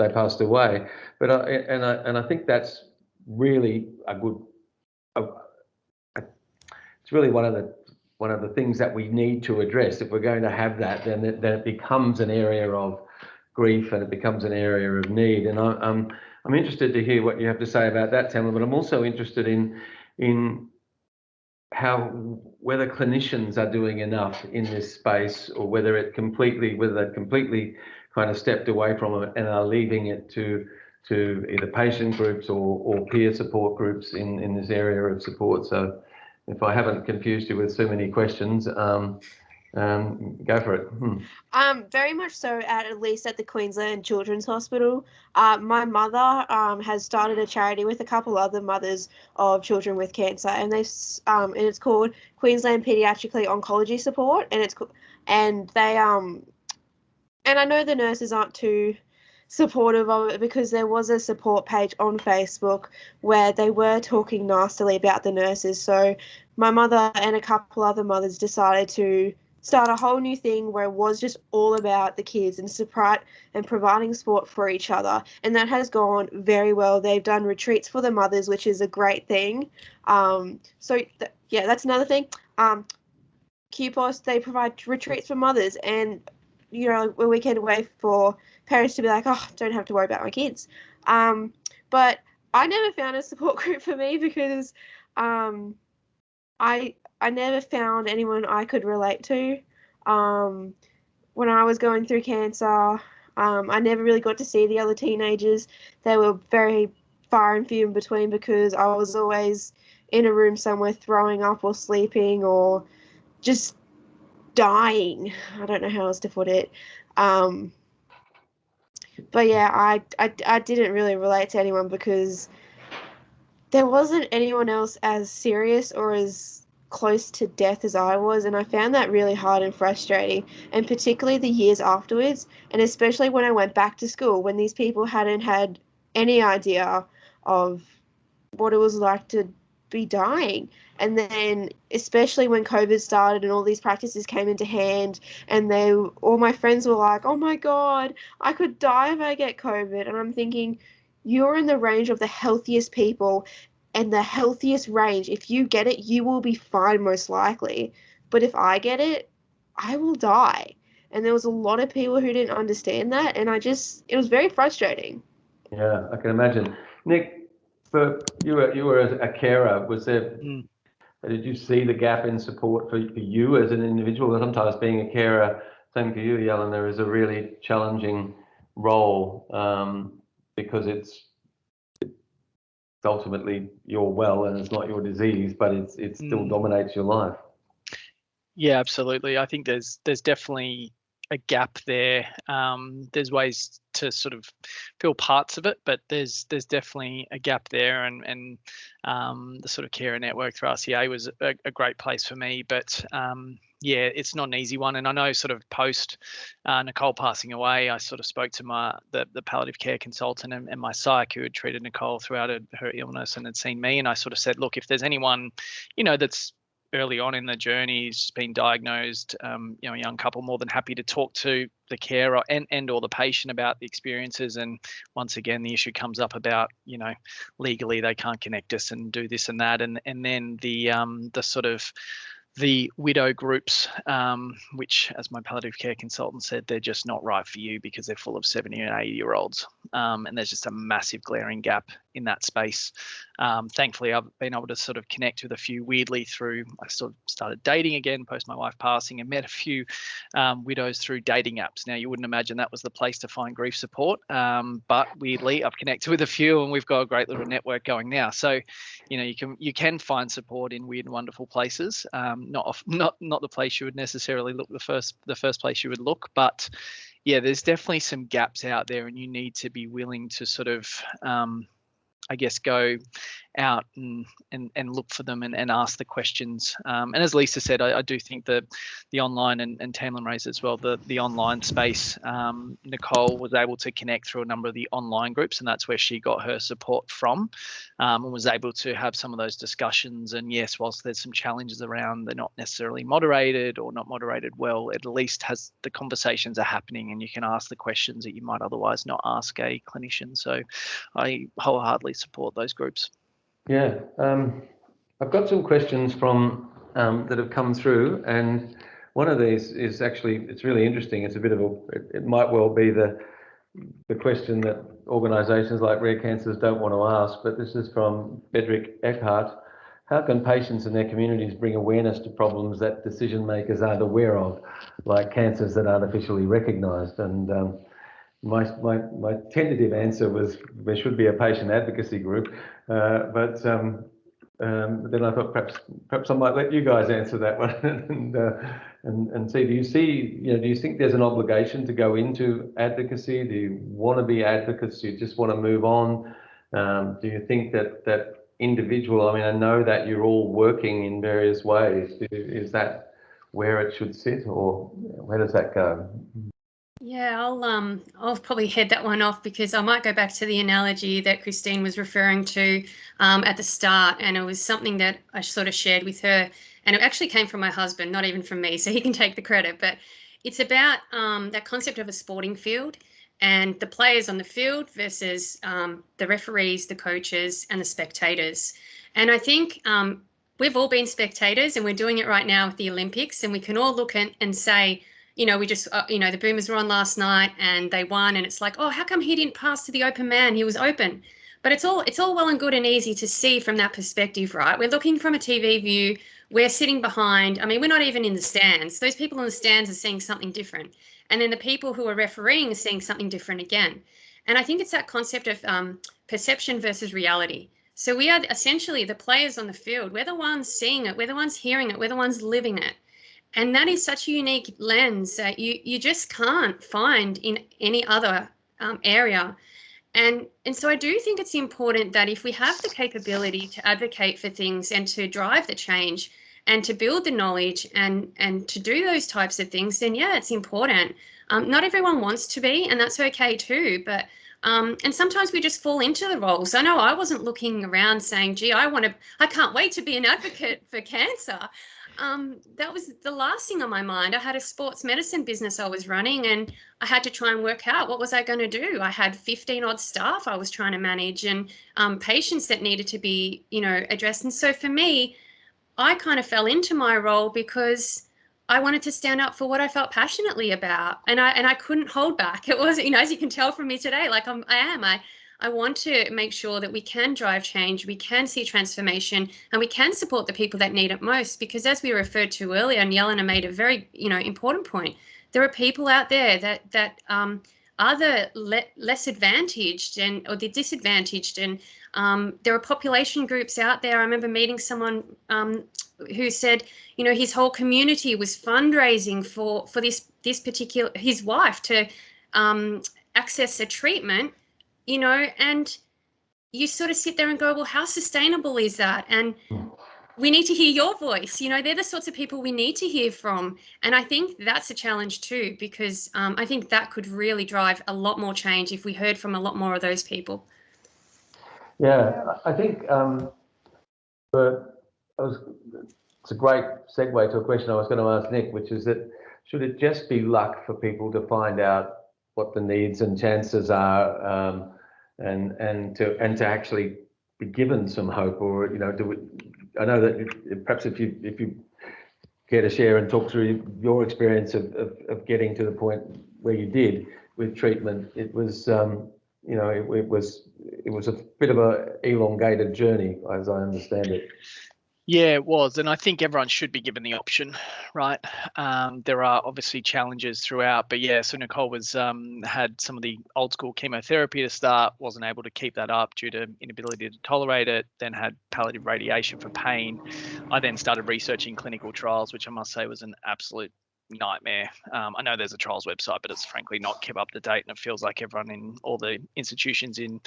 passed away. But I think that's really a good. It's really one of the things that we need to address. If we're going to have that, then it becomes an area of grief, and it becomes an area of need. And I'm interested to hear what you have to say about that, Tamlin, but I'm also interested in whether clinicians are doing enough in this space, or whether they've completely kind of stepped away from it and are leaving it to either patient groups or peer support groups in this area of support. So if I haven't confused you with so many questions, go for it. Very much so, at least at the Queensland Children's Hospital. My mother has started a charity with a couple other mothers of children with cancer, and and it's called Queensland Pediatrically Oncology Support, and I know the nurses aren't too supportive of it, because there was a support page on Facebook where they were talking nastily about the nurses. So my mother and a couple other mothers decided to start a whole new thing where it was just all about the kids and providing support for each other, and that has gone very well. They've done retreats for the mothers, which is a great thing. Yeah, that's another thing. QPOS, they provide retreats for mothers, and you know, a weekend away for parents to be like, oh, don't have to worry about my kids. But I never found a support group for me, because I never found anyone I could relate to. When I was going through cancer, I never really got to see the other teenagers. They were very far and few in between, because I was always in a room somewhere throwing up or sleeping or just dying. I don't know how else to put it. But yeah, I didn't really relate to anyone, because there wasn't anyone else as serious or as close to death as I was, and I found that really hard and frustrating, and particularly the years afterwards, and especially when I went back to school, when these people hadn't had any idea of what it was like to be dying. And then especially when COVID started and all these practices came into hand, and all my friends were like, oh my God, I could die if I get COVID. And I'm thinking, you're in the range of the healthiest people, and the healthiest range. If you get it, you will be fine, most likely. But if I get it, I will die. And there was a lot of people who didn't understand that, and it was very frustrating. Yeah, I can imagine. Nick, you were a carer. Was there? Did you see the gap in support for you as an individual? Sometimes being a carer, same for you, Yelena, is a really challenging role, because ultimately you're well and it's not your disease, but it still dominates your life. Yeah, absolutely. I think there's definitely a gap there. There's ways to sort of fill parts of it, but there's definitely a gap there, and the sort of carer network through RCA was a great place for me. But yeah, it's not an easy one. And I know sort of post Nicole passing away, I sort of spoke to the palliative care consultant and my psych who had treated Nicole throughout her illness and had seen me, and I sort of said, look, if there's anyone, that's early on in the journey, he's been diagnosed, a young couple, more than happy to talk to the carer and or the patient about the experiences. And once again, the issue comes up about, legally they can't connect us and do this and that. And then the sort of the widow groups, which, as my palliative care consultant said, they're just not right for you because they're full of 70 and 80-year-olds. And there's just a massive glaring gap in that space. Thankfully, I've been able to sort of connect with a few weirdly through, I sort of started dating again post my wife passing, and met a few widows through dating apps. Now, you wouldn't imagine that was the place to find grief support, but weirdly, I've connected with a few and we've got a great little network going now. So, you can find support in weird and wonderful places. Not the place you would necessarily look, the first place you would look, but yeah, there's definitely some gaps out there, and you need to be willing to sort of I guess go out and look for them and ask the questions. And as Lisa said, I do think that the online, and Tamlin raised as well, the online space, Nicole was able to connect through a number of the online groups, and that's where she got her support from, and was able to have some of those discussions. And yes, whilst there's some challenges around, they're not necessarily moderated or not moderated well, it at least has the conversations are happening and you can ask the questions that you might otherwise not ask a clinician. So I wholeheartedly support those groups. Yeah, I've got some questions from that have come through, and one of these is actually, it's really interesting. It's a bit of it might well be the question that organisations like Rare Cancers don't want to ask, but this is from Bedrick Eckhart. How can patients and their communities bring awareness to problems that decision makers aren't aware of, like cancers that aren't officially recognised? And my tentative answer was there should be a patient advocacy group, but then I thought perhaps I might let you guys answer that one and see. Do you think there's an obligation to go into advocacy? Do you want to be advocates? Do you just want to move on? Do you think that individual? I mean, I know that you're all working in various ways. Is that where it should sit, or where does that go? Yeah, I'll probably head that one off, because I might go back to the analogy that Christine was referring to at the start, and it was something that I sort of shared with her, and it actually came from my husband, not even from me, so he can take the credit. But it's about that concept of a sporting field and the players on the field versus the referees, the coaches, and the spectators. And I think we've all been spectators, and we're doing it right now with the Olympics, and we can all look and say, we just, the Boomers were on last night and they won, and it's like, oh, how come he didn't pass to the open man? He was open. But it's all well and good and easy to see from that perspective, right? We're looking from a TV view. We're sitting behind. I mean, we're not even in the stands. Those people in the stands are seeing something different. And then the people who are refereeing are seeing something different again. And I think it's that concept of perception versus reality. So we are essentially the players on the field. We're the ones seeing it. We're the ones hearing it. We're the ones living it. And that is such a unique lens that you just can't find in any other area. And so I do think it's important that if we have the capability to advocate for things and to drive the change and to build the knowledge and to do those types of things, then yeah, it's important. Not everyone wants to be, and that's okay too. But and sometimes we just fall into the roles. I know I wasn't looking around saying, gee, I can't wait to be an advocate for cancer. That was the last thing on my mind. I had a sports medicine business I was running, and I had to try and work out what was I going to do. I had 15 odd staff I was trying to manage, and patients that needed to be, addressed. And so for me, I kind of fell into my role because I wanted to stand up for what I felt passionately about, and I couldn't hold back. It was, as you can tell from me today, like I want to make sure that we can drive change, we can see transformation, and we can support the people that need it most. Because as we referred to earlier, and Jelena made a very, important point, there are people out there that other less advantaged or the disadvantaged, and there are population groups out there. I remember meeting someone who said, you know, his whole community was fundraising for this particular, his wife to access a treatment, you know, and you sort of sit there and go, well, how sustainable is that? And we need to hear your voice. You know, they're the sorts of people we need to hear from. And I think that's a challenge too, because I think that could really drive a lot more change if we heard from a lot more of those people. Yeah, I think it's a great segue to a question I was going to ask Nick, which is that should it just be luck for people to find out what the needs and chances are, and to actually be given some hope, or you know, I know that perhaps if you care to share and talk through your experience of getting to the point where you did with treatment, it was you know, it was a bit of a elongated journey, as I understand it. Yeah, it was. And I think everyone should be given the option, right? There are obviously challenges throughout, but yeah, so Nicole was had some of the old school chemotherapy to start, wasn't able to keep that up due to inability to tolerate it, then had palliative radiation for pain. I then started researching clinical trials, which I must say was an absolute nightmare. I know there's a trials website, but it's frankly not kept up to date, and it feels like everyone in all the institutions in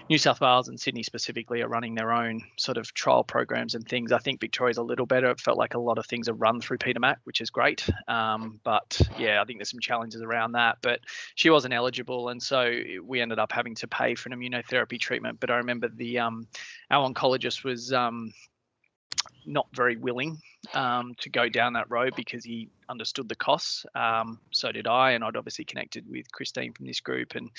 New South Wales and Sydney specifically are running their own sort of trial programs and things. I think Victoria's a little better. It felt like a lot of things are run through Peter Mac, which is great. But yeah, I think there's some challenges around that. But she wasn't eligible, and so we ended up having to pay for an immunotherapy treatment. But I remember our oncologist was not very willing to go down that road because he understood the costs. So did I, and I'd obviously connected with Christine from this group, and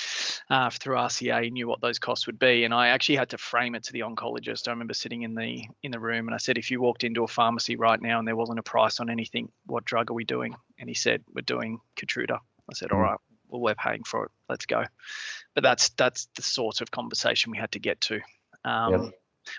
through RCA knew what those costs would be. And I actually had to frame it to the oncologist. I remember sitting in the room, and I said, if you walked into a pharmacy right now and there wasn't a price on anything, what drug are we doing? And he said, we're doing Keytruda. I said, all right, well, we're paying for it. Let's go. But that's the sort of conversation we had to get to.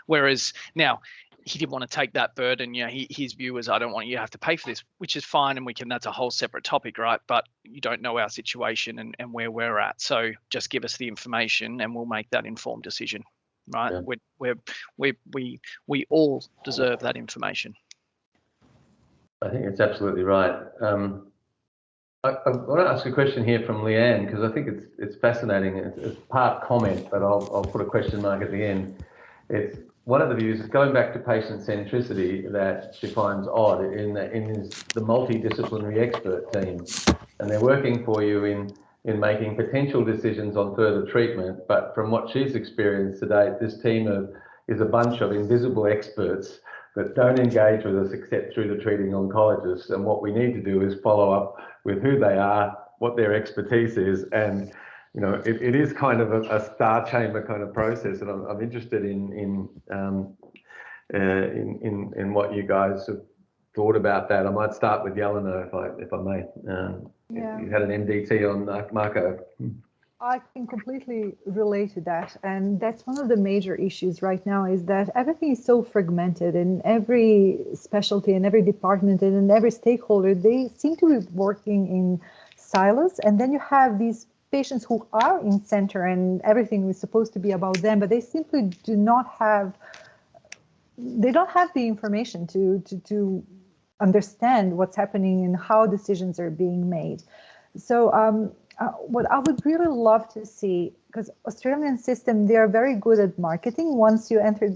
Whereas now, he didn't want to take that burden. You know, his view was, I don't want you to have to pay for this, which is fine. And that's a whole separate topic, right? But you don't know our situation and where we're at. So just give us the information and we'll make that informed decision, right? Yeah. We all deserve that information. I think it's absolutely right. I want to ask a question here from Leanne, because I think it's fascinating. It's part comment, but I'll put a question mark at the end. It's one of the views is going back to patient centricity that she finds odd in the multidisciplinary expert team, and they're working for you in making potential decisions on further treatment. But from what she's experienced to date, this team is a bunch of invisible experts that don't engage with us except through the treating oncologists. And what we need to do is follow up with who they are, what their expertise is, and you know, it is kind of a star chamber kind of process, and I'm interested in what you guys have thought about that. I might start with Jelena, if I may. You had an MDT on Marco. I can completely relate to that, and that's one of the major issues right now, is that everything is so fragmented, and every specialty and every department and every stakeholder, they seem to be working in silos, and then you have these patients who are in center and everything is supposed to be about them, but they simply do not have, they don't have the information to understand what's happening and how decisions are being made. So what I would really love to see, because Australian system, they are very good at marketing. Once you enter,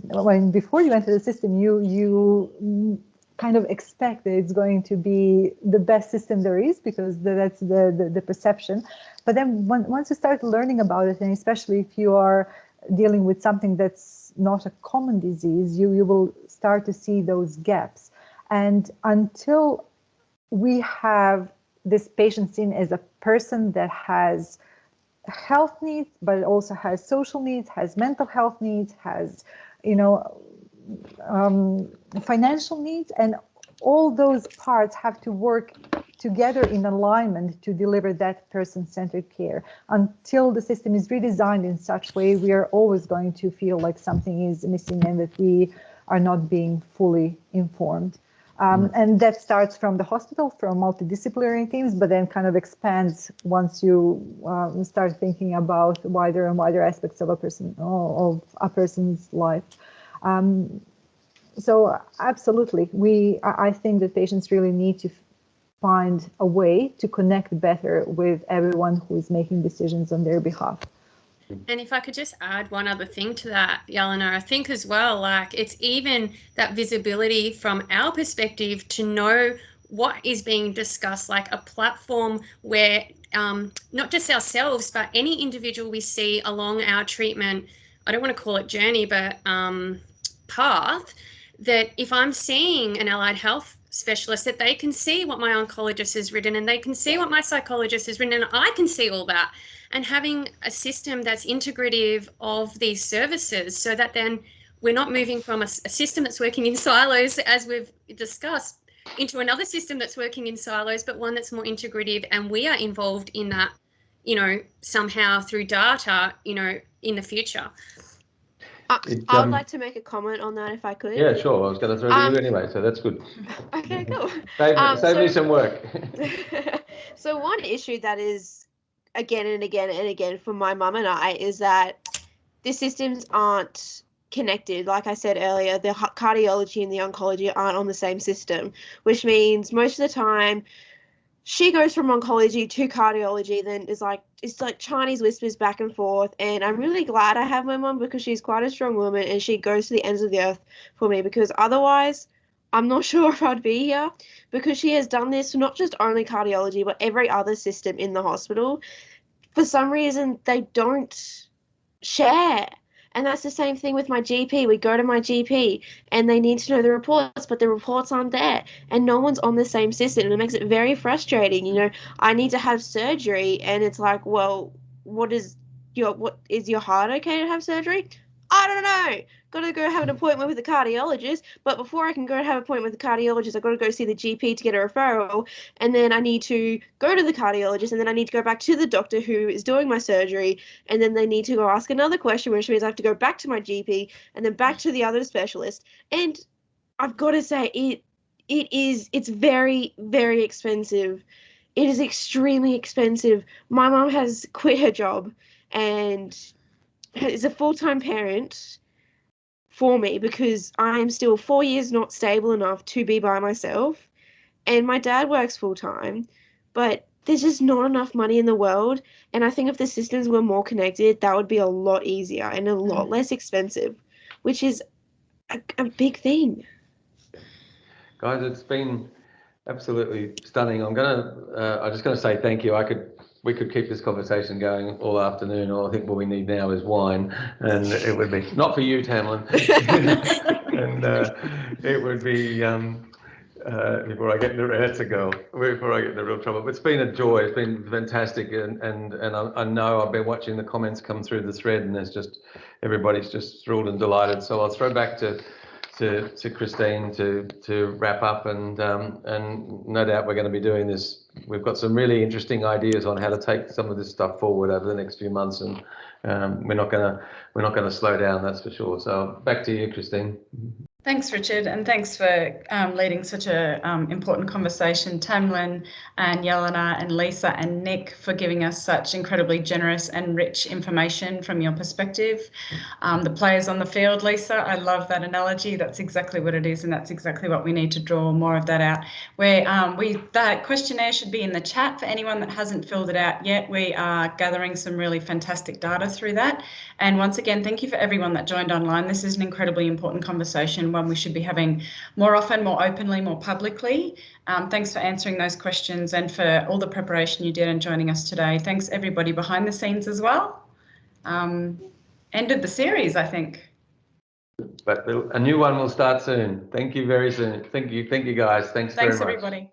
before you enter the system, you kind of expect that it's going to be the best system there is, because that's the perception. But then once you start learning about it, and especially if you are dealing with something that's not a common disease, you will start to see those gaps. And until we have this patient seen as a person that has health needs, but also has social needs, has mental health needs, has, you know, financial needs, and all those parts have to work together in alignment to deliver that person-centered care. Until the system is redesigned in such way, we are always going to feel like something is missing and that we are not being fully informed. And that starts from the hospital, from multidisciplinary teams, but then kind of expands once you start thinking about wider and wider aspects of a person's life. So absolutely, I think that patients really need to find a way to connect better with everyone who is making decisions on their behalf. And if I could just add one other thing to that, Jelena, I think as well, like it's even that visibility from our perspective to know what is being discussed, like a platform where not just ourselves, but any individual we see along our treatment, I don't want to call it journey, but path, that if I'm seeing an allied health specialist, that they can see what my oncologist has written and they can see what my psychologist has written, and I can see all that. And having a system that's integrative of these services so that then we're not moving from a system that's working in silos, as we've discussed, into another system that's working in silos, but one that's more integrative, and we are involved in that, you know, somehow through data, you know, in the future. I'd like to make a comment on that if I could. Yeah, sure. I was going to throw to you anyway, so that's good. Okay, cool. Save me some work. So one issue that is again and again and again for my mum and I is that the systems aren't connected. Like I said earlier, the cardiology and the oncology aren't on the same system, which means most of the time she goes from oncology to cardiology, then it's like Chinese whispers back and forth. And I'm really glad I have my mum because she's quite a strong woman and she goes to the ends of the earth for me, because otherwise I'm not sure if I'd be here, because she has done this for not just only cardiology, but every other system in the hospital. For some reason, they don't share. And that's the same thing with my GP. We go to my GP and they need to know the reports, but the reports aren't there and no one's on the same system. And it makes it very frustrating. You know, I need to have surgery and it's like, well, what is your heart okay to have surgery? I don't know. Got to go have an appointment with a cardiologist, but before I can go have an appointment with a cardiologist, I've got to go see the GP to get a referral, and then I need to go to the cardiologist, and then I need to go back to the doctor who is doing my surgery, and then they need to go ask another question, which means I have to go back to my GP, and then back to the other specialist. And I've got to say, it's very, very expensive. It is extremely expensive. My mom has quit her job and is a full-time parent for me because I am still 4 years not stable enough to be by myself, and my dad works full-time, but there's just not enough money in the world. And I think if the systems were more connected, that would be a lot easier and a lot less expensive, which is a big thing. Guys, it's been absolutely stunning. I'm just gonna say thank you. We could keep this conversation going all afternoon. All I think what we need now is wine, and it would be not for you, Tamlin. And it would be before I get into real trouble. But it's been a joy. It's been fantastic, and I know I've been watching the comments come through the thread, and everybody's just thrilled and delighted. So I'll throw back to Christine to wrap up, and no doubt we're going to be doing this. We've got some really interesting ideas on how to take some of this stuff forward over the next few months, and we're not going to slow down, that's for sure. So back to you, Christine. Thanks, Richard, and thanks for leading such a important conversation. Tamlin and Jelena and Lisa and Nick for giving us such incredibly generous and rich information from your perspective. The players on the field, Lisa, I love that analogy. That's exactly what it is, and that's exactly what we need to draw more of that out. That questionnaire should be in the chat for anyone that hasn't filled it out yet. We are gathering some really fantastic data through that. And once again, thank you for everyone that joined online. This is an incredibly important conversation, one we should be having more often, more openly, more publicly. Thanks for answering those questions and for all the preparation you did and joining us today. Thanks everybody behind the scenes as well. Ended the series, I think. But a new one will start soon. Thank you very soon. Thank you guys. Thanks very much. Thanks everybody.